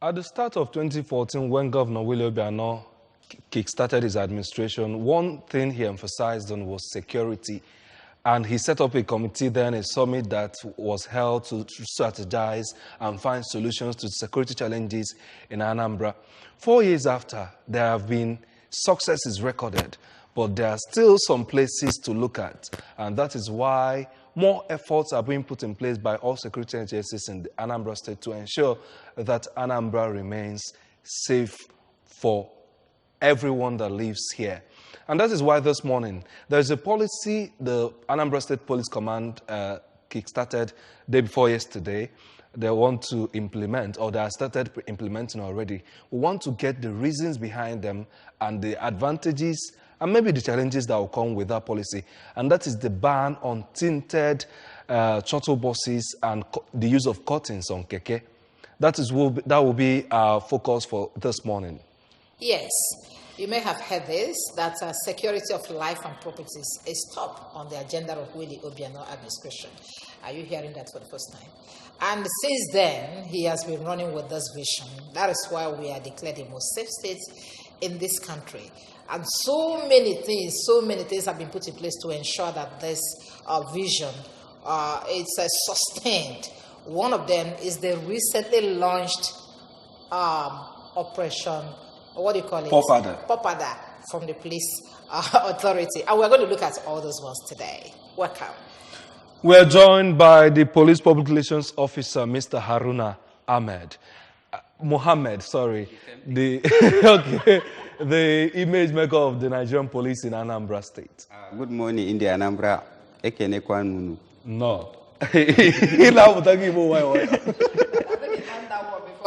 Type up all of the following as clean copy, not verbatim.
At the start of 2014, when Governor Willie Obiano kickstarted his administration, one thing he emphasized on was security. And he set up a committee then, a summit that was held to strategize and find solutions to security challenges in Anambra. 4 years after, there have been successes recorded, but there are still some places to look at. And that is why more efforts are being put in place by all security agencies in the Anambra State to ensure that Anambra remains safe for everyone that lives here. And that is why this morning, there's a policy the Anambra State Police Command kickstarted day before yesterday. They want to implement, or they have started implementing already. We want to get the reasons behind them and the advantages and maybe the challenges that will come with that policy. And that is the ban on tinted shuttle buses and the use of curtains on Keke. That will be our focus for this morning. Yes, you may have heard this, that security of life and properties is top on the agenda of Willie Obiano administration. Are you hearing that for the first time? And since then, he has been running with this vision. That is why we are declared the most safe state in this country. And so many things have been put in place to ensure that this vision is sustained. One of them is the recently launched operation, what do you call it? P-Avada from the police authority. And we're going to look at all those ones today. Welcome. We're joined by the Police Public Relations Officer, Mr. Haruna Mohammed, the image maker of the Nigerian police in Anambra State. Good morning, India Anambra. No. Before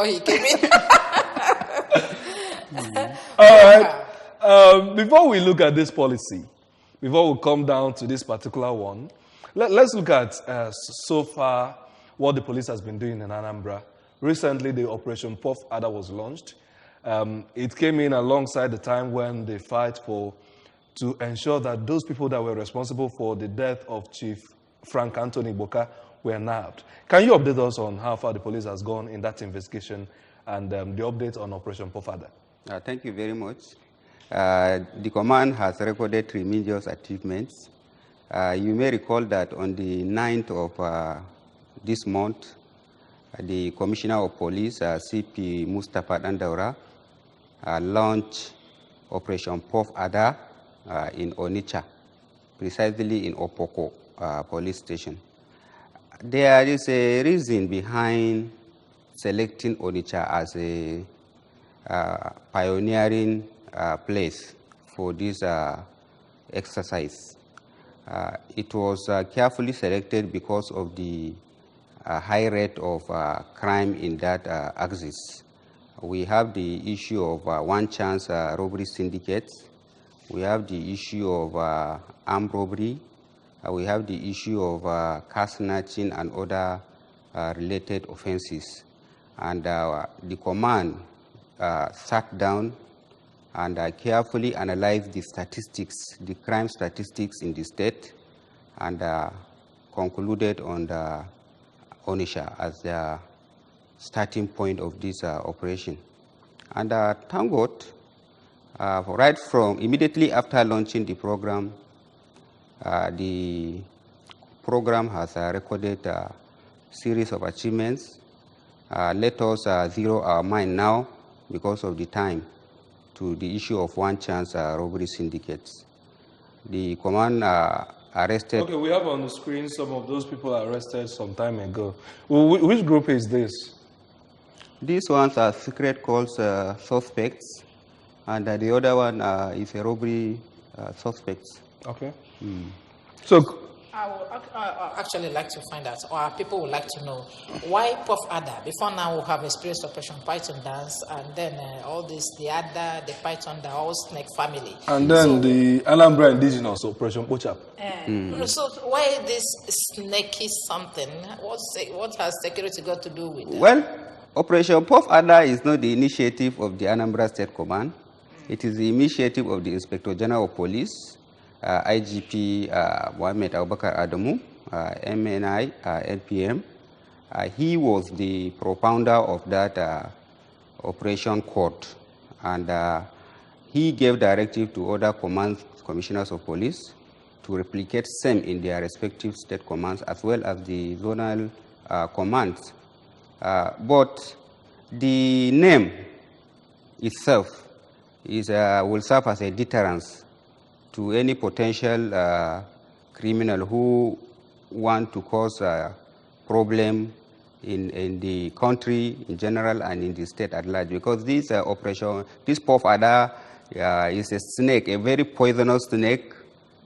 he came in. All right. Before we look at this policy, before we come down to this particular one, let's look at so far what the police has been doing in Anambra. Recently, the Operation P-Avada was launched. It came in alongside the time when they fight to ensure that those people that were responsible for the death of Chief Frank Anthony Boka were nabbed. Can you update us on how far the police has gone in that investigation and the update on Operation P-Avada? Thank you very much. The command has recorded tremendous achievements. You may recall that on the 9th of this month, the Commissioner of Police, CP Mustapha Dandaura, launched Operation P-Avada in Onitsha, precisely in Opoko police station. There is a reason behind selecting Onitsha as a pioneering place for this exercise. It was carefully selected because of the high rate of crime in that axis. We have the issue of one chance robbery syndicates. We have the issue of armed robbery. We have the issue of car snatching and other related offenses. And the command sat down and carefully analyzed the statistics, the crime statistics in the state, and concluded on the Onitsha as the starting point of this operation. And thank God, right from immediately after launching the program has recorded a series of achievements. Let us zero our mind now, because of the time, to the issue of one chance robbery syndicates. The command arrested... Okay, we have on the screen some of those people arrested some time ago. Which group is this? These ones are secret calls suspects, and the other one is a robbery suspects. Okay. So I would actually like to find out, or people would like to know, why P-Avada? Before now, we have experienced Operation Python Dance, and then all this, the Ada, the Python, the whole snake family. And then the Anambra Indigenous Operation Pochap. So why this snaky something? What has security got to do with that? Well, Operation P-Avada is not the initiative of the Anambra State Command. It is the initiative of the Inspector General of Police, IGP Mohammed Abubakar Adamu, MNI, NPM. He was the propounder of that Operation Court, and he gave directive to other commissioners of police to replicate same in their respective state commands as well as the zonal commands. But the name itself will serve as a deterrence to any potential criminal who want to cause a problem in the country in general and in the state at large, because this P-Avada is a snake, a very poisonous snake,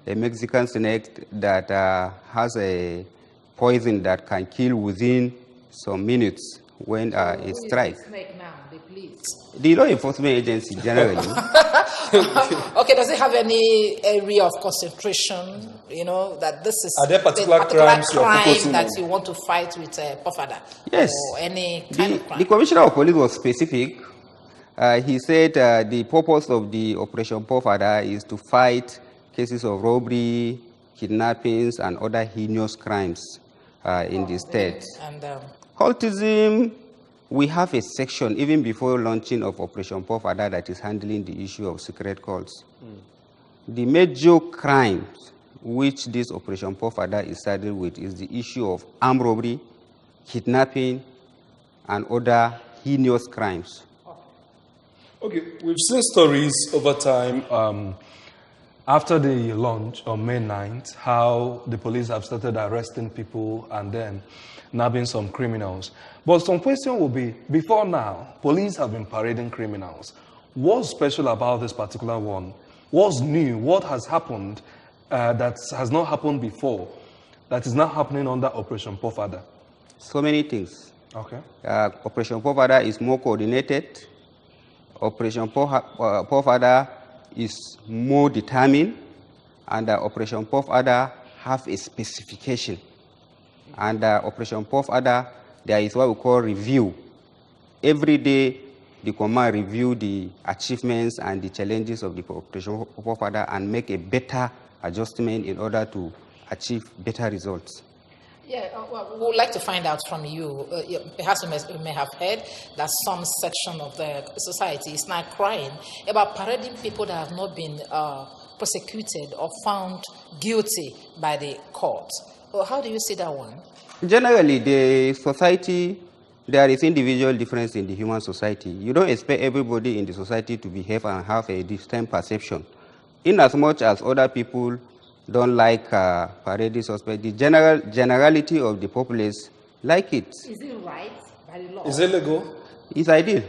a Mexican snake that has a poison that can kill within some minutes when it strikes. Who is the snake now, the police? The law enforcement agency generally. Okay, does it have any area of concentration? You know, that this is Are there particular the crimes you are crime focusing that on? you want to fight with P-Avada? Yes. Or any kind of crime? The commissioner of police was specific. He said the purpose of the Operation P-Avada is to fight cases of robbery, kidnappings, and other heinous crimes in the state. And Cultism, we have a section even before launching of Operation P-Avada that is handling the issue of secret cults. The major crimes which this Operation P-Avada is saddled with is the issue of armed robbery, kidnapping, and other heinous crimes. Okay, we've seen stories over time after the launch on May 9th, how the police have started arresting people and then nabbing some criminals. But some question will be, before now, police have been parading criminals. What's special about this particular one? What's new? What has happened that has not happened before, that is now happening under Operation P-Avada? So many things. Okay. Operation P-Avada is more coordinated. Operation P-Avada is more determined, and Operation P-Avada have a specification. And Operation P-Avada, there is what we call review. Every day, the command review the achievements and the challenges of the Operation P-Avada and make a better adjustment in order to achieve better results. yeah, well, we would like to find out from you. Perhaps you may have heard that some section of the society is now crying about parading people that have not been prosecuted or found guilty by the court. Well, how do you see that one? Generally, the society, there is individual difference in the human society. You don't expect everybody in the society to behave and have a distinct perception. In as much as other people don't like parading suspects, the generality of the populace like it. Is it right by the law? Is it legal? It's ideal.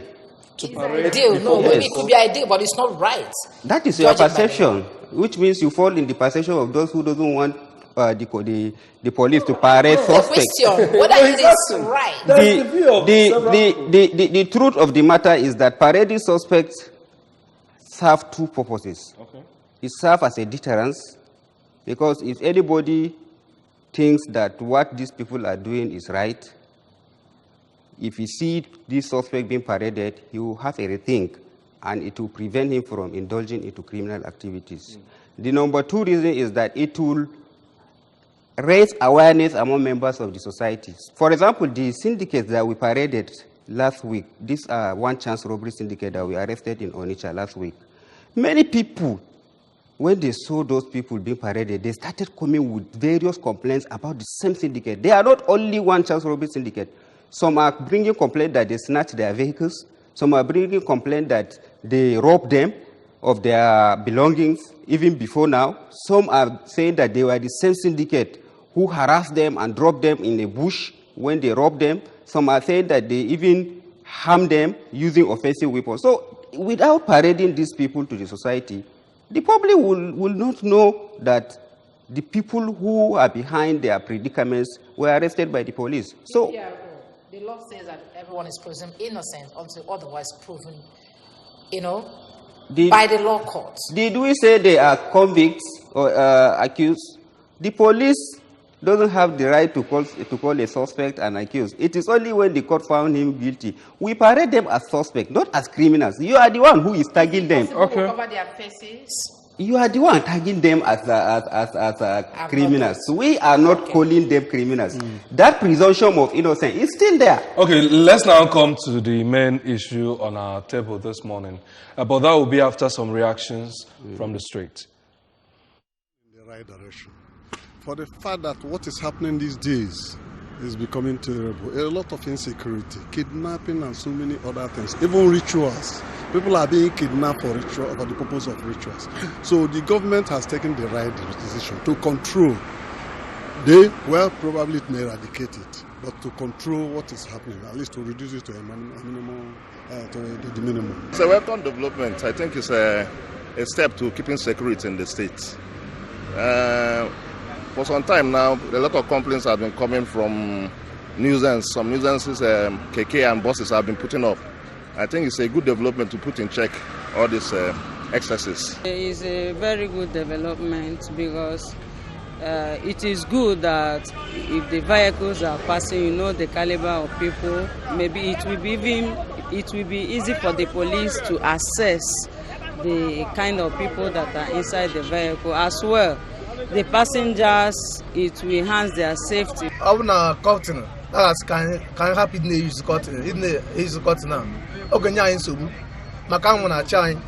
To It's parade ideal. before No, maybe police? it could be ideal, but it's not right. That is your Judging by the perception, which means you fall in the perception of those who doesn't want the police to parade The suspects. question, whether it is right. That's the view of several people. The truth of the matter is that parading suspects serve two purposes. Okay. It serves as a deterrence, because if anybody thinks that what these people are doing is right, if you see this suspect being paraded, he will have a rethink, and it will prevent him from indulging into criminal activities. The number two reason is that it will raise awareness among members of the society. For example, the syndicate that we paraded last week, this one chance robbery syndicate that we arrested in Onitsha last week, many people, when they saw those people being paraded, they started coming with various complaints about the same syndicate. They are not only one chance robbery syndicate. Some are bringing complaint that they snatched their vehicles. Some are bringing complaint that they robbed them of their belongings even before now. Some are saying that they were the same syndicate who harassed them and dropped them in a bush when they robbed them. Some are saying that they even harmed them using offensive weapons. So without parading these people to the society, the public will not know that the people who are behind their predicaments were arrested by the police. So the law says that everyone is presumed innocent until otherwise proven, by the law courts. Did we say they are convicts or accused? The police doesn't have the right to call a suspect an accused. It is only when the court found him guilty. We parade them as suspects, not as criminals. You are the one who is tagging them. Okay. Cover their faces. You are the one tagging them as criminals. We are not calling them criminals. That presumption of innocence is still there. Okay, let's now come to the main issue on our table this morning. But that will be after some reactions from the street. In the right direction. For the fact that what is happening these days is becoming terrible. A lot of insecurity, kidnapping, and so many other things. Even rituals. People are being kidnapped for ritual, for the purpose of rituals. So the government has taken the right decision to control. Probably it may eradicate it, but to control what is happening, at least to reduce it to a minimum, to the minimum. It's a welcome development. I think it's a step to keeping security in the state. For some time now, a lot of complaints have been coming from nuisance. Some nuisances, Keke and buses have been putting up. I think it's a good development to put in check all these excesses. It's a very good development because it is good that if the vehicles are passing, you know the caliber of people. Maybe it will be easy for the police to assess the kind of people that are inside the vehicle as well. The passengers, it will enhance their safety. Can happy to use cotton now. Okay, now in so Macam na chine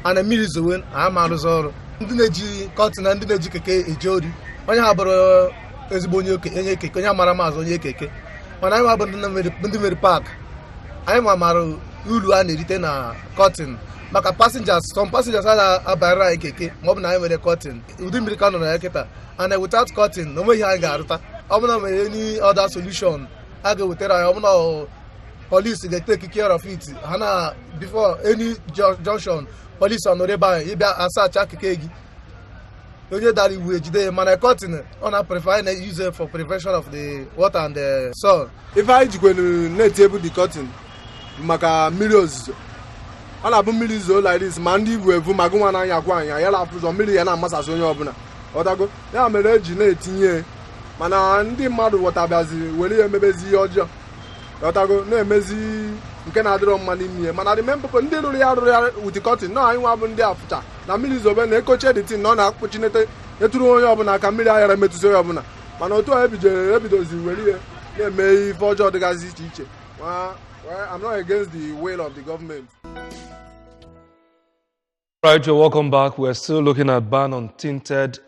and a million win. I'm out of Zoro. Ndineji cotton and Ndineji Keke, a jody. When you have a Ezbonio, Kenya Maramas on your Keke. When I'm about the park, I'm a Maru, Ulu and Retainer cotton. Maka passengers, some passengers are a barra Keke, mob nine with a cotton. You didn't be on a Keta, and without cotton, no way I got. I'm not any other solution. I go with the police, they take care of it. Hana, before any junction, police are not by Asa Keke. You that we today, man, I cotton on a preferred user for prevention of the water and the soil. If I go to net table the cotton, Maka millions. All about millions like this, Mandi, we have Magumana Yaguan, Yala, for million and Massa Sonia. Otago, now I'm a legend. Mana ndị mmadụ wọtabazi were emebezi ọjọọ ọtago na-emezi nke na-adịrọ mma n'ime mana the main people ndị rụrụ ya with the cotton na anyị nwa bụ ndị afụcha na mmiri zobe na ekoche the tin na ọ na-akpụchinete eturu onye ọbụla ka mmiri aghara metụsị onye ọbụla mana otu a ebidozi were ihe na-eme ife ọjọọ dịgasị iche iche. I'm not against the will of the government. Right, you're welcome back. We're still looking at ban on tinted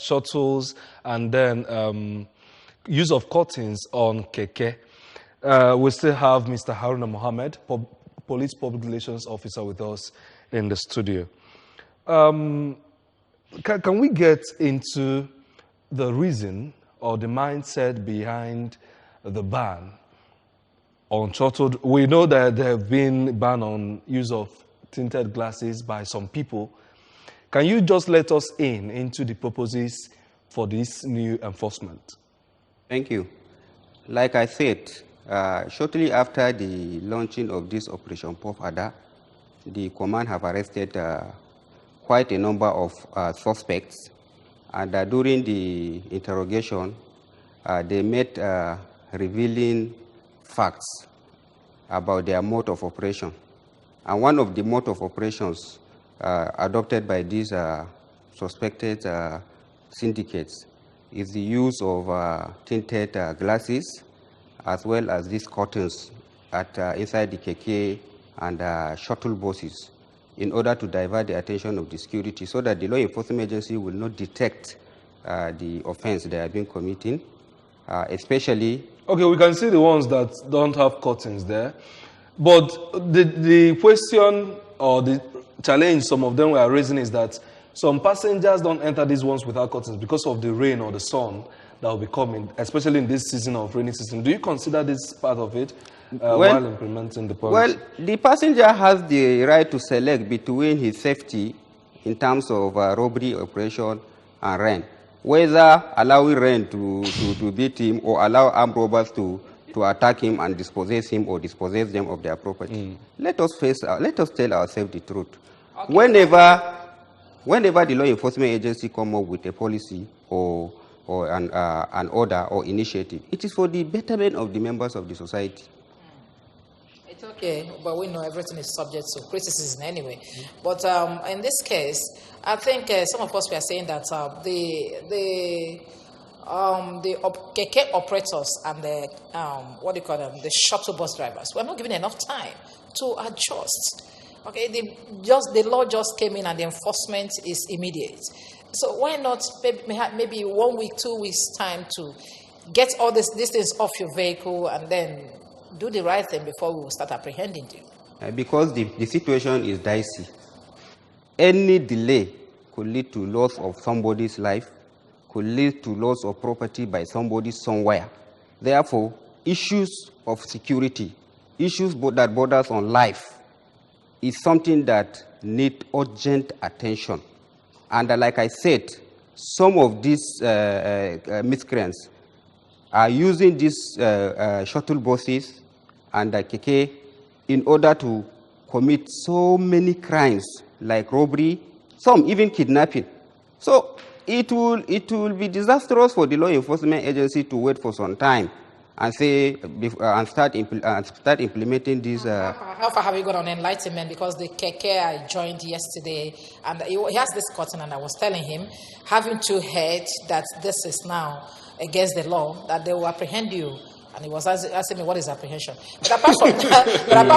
shuttles and then use of curtains on Keke. We still have Mr. Haruna Mohammed, Police Public Relations Officer, with us in the studio. Can we get into the reason or the mindset behind the ban on shuttled? We know that there have been ban on use of tinted glasses by some people. Can you just let us into the purposes for this new enforcement? Thank you. Like I said, shortly after the launching of this Operation P-Avada, the command have arrested quite a number of suspects, and during the interrogation, they made revealing facts about their mode of operation. And one of the mode of operations adopted by these suspected syndicates is the use of tinted glasses as well as these curtains inside the Keke and shuttle buses in order to divert the attention of the security so that the law enforcement agency will not detect the offense they have been committing, especially... Okay, we can see the ones that don't have curtains there. But the question or the challenge some of them were raising is that some passengers don't enter these ones without curtains because of the rain or the sun that will be coming, especially in this season of rainy season. Do you consider this part of it while implementing the policy? Well, the passenger has the right to select between his safety in terms of robbery operation and rain, whether allowing rain to beat him or allow armed robbers to attack him and dispossess him or dispossess them of their property. Let us tell ourselves the truth. Okay. Whenever the law enforcement agency come up with a policy or an order or initiative, it is for the betterment of the members of the society. It's okay, but we know everything is subject to criticism anyway. But in this case, I think some of us were saying that the Keke operators and the what do you call them, the shuttle bus drivers, were not given enough time to adjust. Okay, the law just came in and the enforcement is immediate. So why not maybe 1 week, 2 weeks time to get all these things off your vehicle and then do the right thing before we will start apprehending you? Because the situation is dicey. Any delay could lead to loss of somebody's life, could lead to loss of property by somebody somewhere. Therefore, issues of security, issues that borders on life, is something that need urgent attention. And like I said, some of these miscreants are using these shuttle buses and Keke in order to commit so many crimes like robbery, some even kidnapping. So it will be disastrous for the law enforcement agency to wait for some time and say and start implementing these. How far have you gone on enlightenment? Because the Keke I joined yesterday, and he has this cotton, and I was telling him, having to heard that this is now against the law, that they will apprehend you. And he was asking me, what is apprehension? But apart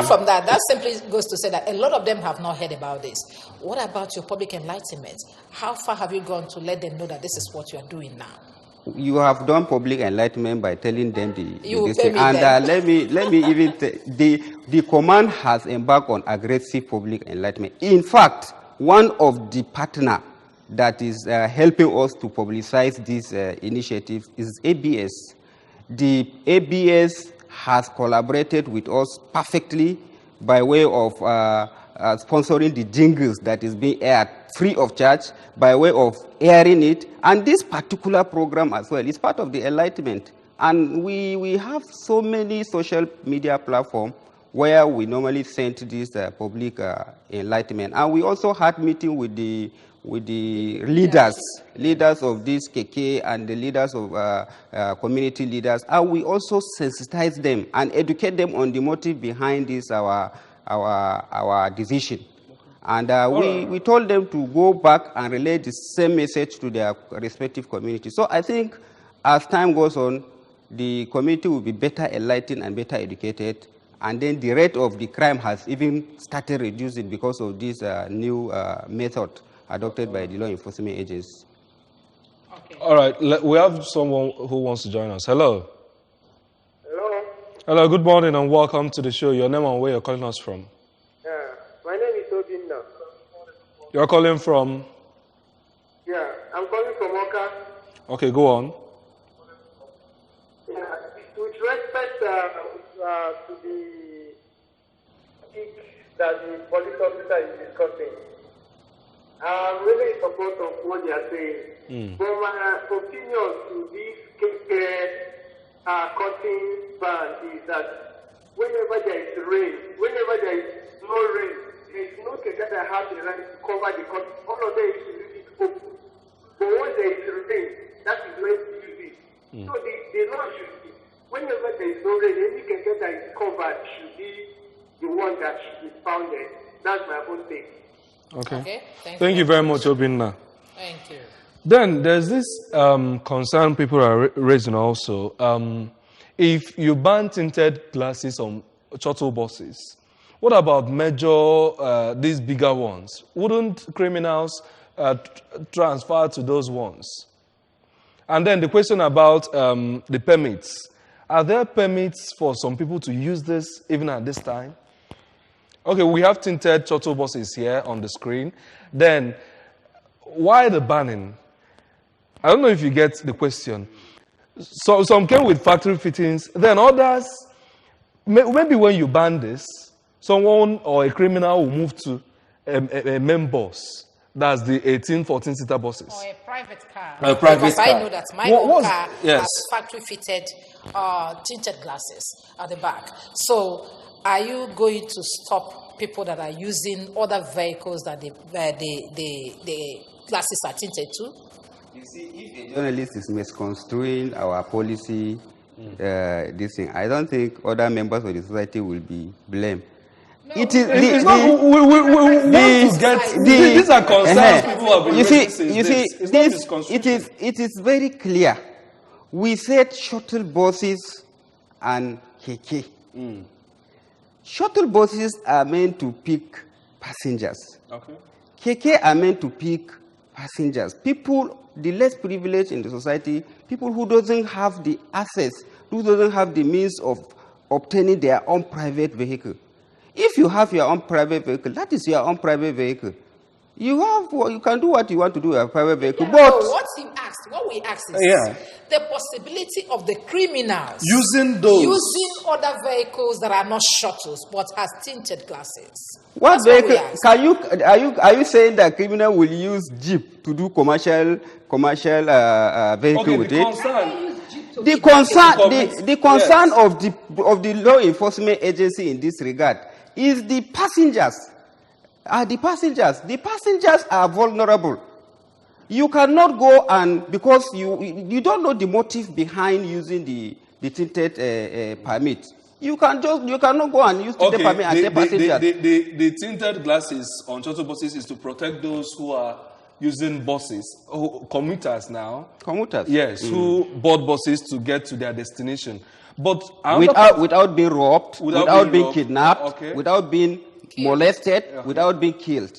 from that, that simply goes to say that a lot of them have not heard about this. What about your public enlightenment? How far have you gone to let them know that this is what you are doing now? You have done public enlightenment by telling them let me even the command has embarked on aggressive public enlightenment. In fact, one of the partner that is helping us to publicize this initiative is ABS. The ABS has collaborated with us perfectly by way of sponsoring the jingles that is being aired free of charge, by way of airing it. And this particular program as well is part of the enlightenment. And we have so many social media platforms where we normally send this public enlightenment. And we also had meeting with the leaders of this Keke and the leaders of community leaders, and we also sensitize them and educate them on the motive behind this our decision. And we told them to go back and relay the same message to their respective communities. So I think as time goes on, the community will be better enlightened and better educated, and then the rate of the crime has even started reducing because of this new method adopted by the law enforcement agencies. Okay. All right, we have someone who wants to join us. Hello. Hello. Hello, good morning and welcome to the show. Your name and where you're calling us from? Yeah, my name is Obinna. You're calling from? Yeah, I'm calling from Oka. Okay, go on. Yeah, with respect to the kick that the police officer is discussing, I'm really in support of what they are saying. But my opinion to this cutting ban is that whenever there is rain, whenever there is no rain, there is no Keke that has the right to cover the cut. All of them should leave it open. But once there is rain, that is when you use it. So the law should be, whenever there is no rain, any Keke that is covered should be the one that should be founded. That's my own take. Okay. Thank you very much, Obinna. Thank you. Then there's this concern people are raising also. If you ban tinted glasses on shuttle buses, what about these bigger ones? Wouldn't criminals transfer to those ones? And then the question about the permits. Are there permits for some people to use this even at this time? Okay, we have tinted shuttle buses here on the screen. Then, why the banning? I don't know if you get the question. So some came with factory fittings. Then others, maybe when you ban this, someone or a criminal will move to a main bus. That's the 18, 14-seater buses. Or a private car. A private because car. I know that my own car yes. has factory-fitted tinted glasses at the back. So, are you going to stop people that are using other vehicles that the glasses are tinted to? You see, if a journalist is misconstruing our policy, this thing. I don't think other members of the society will be blamed. No, It is It's not, we want to get, these are concerns people have been raising since days. It's not misconstruction. it is very clear. We said shuttle buses and Keke. Shuttle buses are meant to pick passengers. Okay. Keke are meant to pick passengers. People, the less privileged in the society, people who doesn't have the access, who doesn't have the means of obtaining their own private vehicle. If you have your own private vehicle, that is your own private vehicle. You can do what you want to do with your private vehicle. Yeah, but what we asked is the possibility of the criminals using other vehicles that are not shuttles but as tinted glasses. What That's vehicle what we asked. are you saying that criminal will use jeep to do commercial vehicle with it? The concern of the law enforcement agency in this regard is the passengers. The passengers are vulnerable. You cannot go and, because you don't know the motive behind using the tinted permit. You cannot go and use tinted permit and take passengers. The tinted glasses on shuttle buses is to protect those who are using buses, commuters now. Commuters? Yes, who board buses to get to their destination. But without being robbed, without being kidnapped, without being molested, without being killed.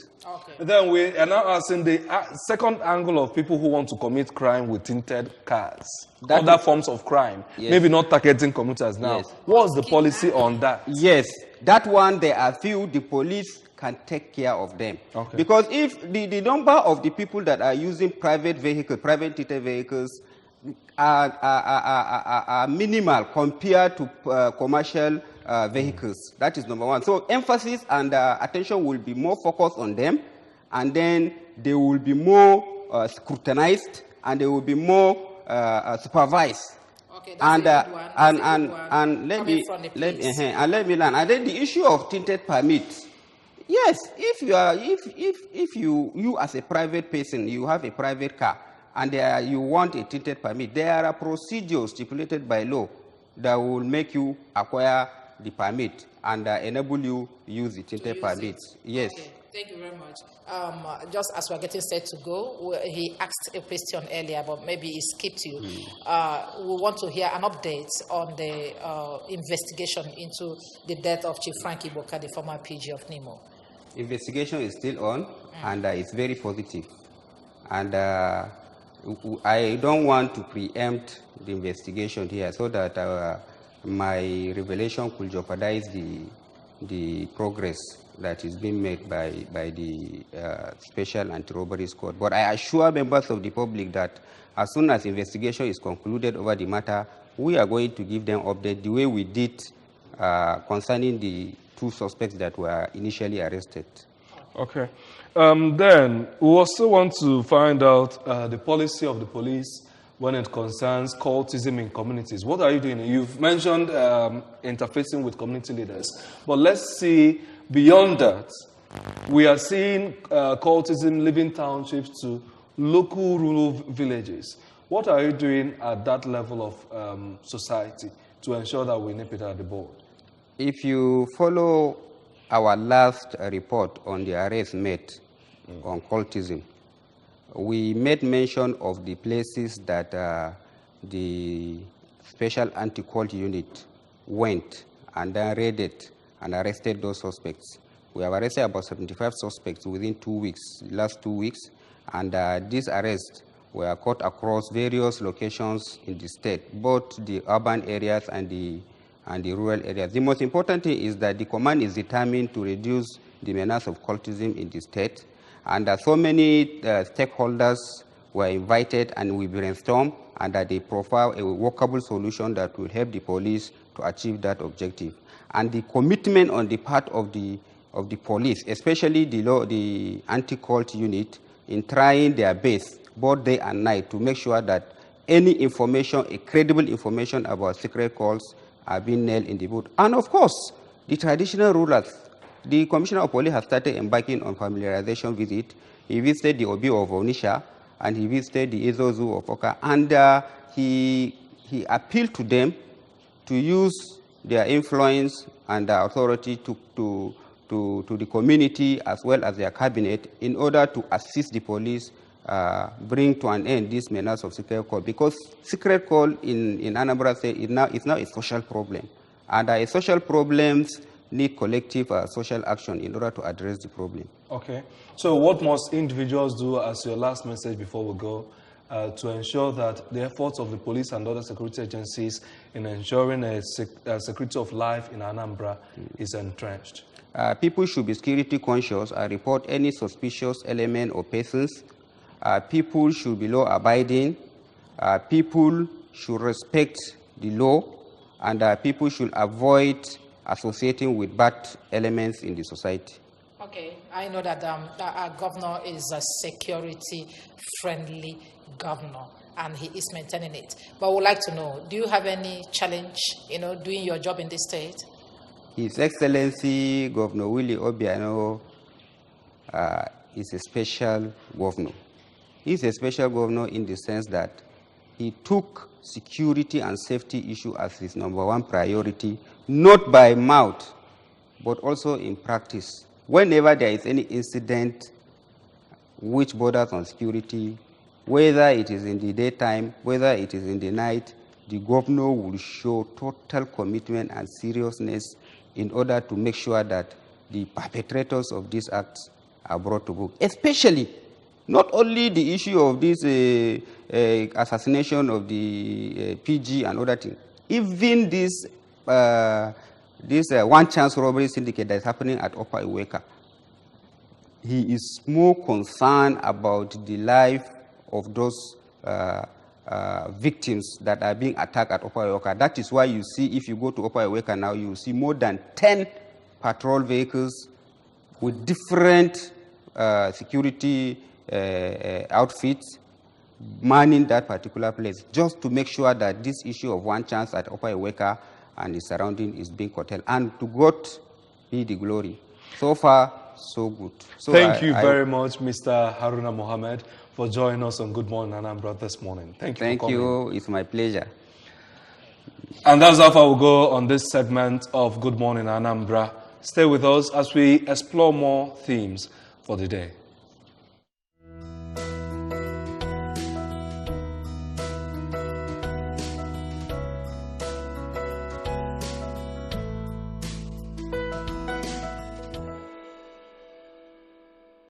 Then we are now asking the second angle of people who want to commit crime with tinted cars. Other forms of crime. Yes. Maybe not targeting commuters now. Yes. What's the policy on that? Yes, that one there are few, the police can take care of them. Okay. Because if the number of the people that are using private tinted vehicles are minimal compared to commercial vehicles. That is number one. So emphasis and attention will be more focused on them, and then they will be more scrutinized, and they will be more supervised. Okay, and let me learn. And then the issue of tinted permits. Yes, if you as a private person, you have a private car, and you want a tinted permit, there are procedures stipulated by law that will make you acquire the permit and enable you use the tinted permit. Yes. Okay. Thank you very much. Just as we're getting set to go, he asked a question earlier, but maybe he skipped you. We want to hear an update on the investigation into the death of Chief Frankie Boka, the former PG of Nimo. Investigation is still on, and it's very positive. And I don't want to preempt the investigation here so that my revelation could jeopardize the progress that is being made by the Special Anti-Robbery Squad. But I assure members of the public that as soon as investigation is concluded over the matter, we are going to give them update the way we did concerning the two suspects that were initially arrested. Okay. Then we also want to find out the policy of the police when it concerns cultism in communities. What are you doing? You've mentioned interfacing with community leaders. But let's see, beyond that, we are seeing cultism leaving townships to local rural villages. What are you doing at that level of society to ensure that we nip it at the bud? If you follow our last report on the arrest made on cultism, we made mention of the places that the Special Anti-Cult Unit went and then raided and arrested those suspects. We have arrested about 75 suspects within 2 weeks, last 2 weeks, and these arrests were caught across various locations in the state, both the urban areas and the rural areas. The most important thing is that the command is determined to reduce the menace of cultism in the state, and so many stakeholders were invited, and we brainstormed, and that they profile a workable solution that will help the police to achieve that objective. And the commitment on the part of the police, especially the anti-cult unit, in trying their best, both day and night, to make sure that any information, a credible information about secret calls, are being nailed in the bud. And of course, the traditional rulers, the Commissioner of Police has started embarking on familiarization visit. He visited the Obi of Onisha, and he visited the Ezozu of Oka, and he appealed to them to use their influence and their authority to the community as well as their cabinet in order to assist the police bring to an end this menace of secret call, because secret call in Anambra State is now a social problem, and social problems need collective social action in order to address the problem. Okay. So what must individuals do as your last message before we go to ensure that the efforts of the police and other security agencies in ensuring a security of life in Anambra is entrenched? People should be security conscious and report any suspicious element or persons. People should be law-abiding. People should respect the law, and people should avoid associating with bad elements in the society. Okay, I know that our governor is a security-friendly governor, and he is maintaining it. But we'd like to know, do you have any challenge, doing your job in this state? His Excellency Governor Willie Obiano is a special governor. He's a special governor in the sense that he took security and safety issue as his #1 priority, not by mouth, but also in practice. Whenever there is any incident which borders on security, whether it is in the daytime, whether it is in the night, the governor will show total commitment and seriousness in order to make sure that the perpetrators of these acts are brought to book. Especially, not only the issue of this assassination of the PG and other things, even this one-chance robbery syndicate that is happening at Upper Iweka. He is more concerned about the life of those victims that are being attacked at Upper Iweka. That is why you see, if you go to Upper Iweka now, you see more than 10 patrol vehicles with different security outfits manning that particular place, just to make sure that this issue of one chance at Upper Iweka and its surrounding is being curtailed. And to God be the glory. So far, so good. So Thank you very much, Mr. Haruna Mohammed, for joining us on Good Morning Anambra this morning. Thank you for coming. Thank you. It's my pleasure. And that's how far we'll go on this segment of Good Morning Anambra. Stay with us as we explore more themes for the day.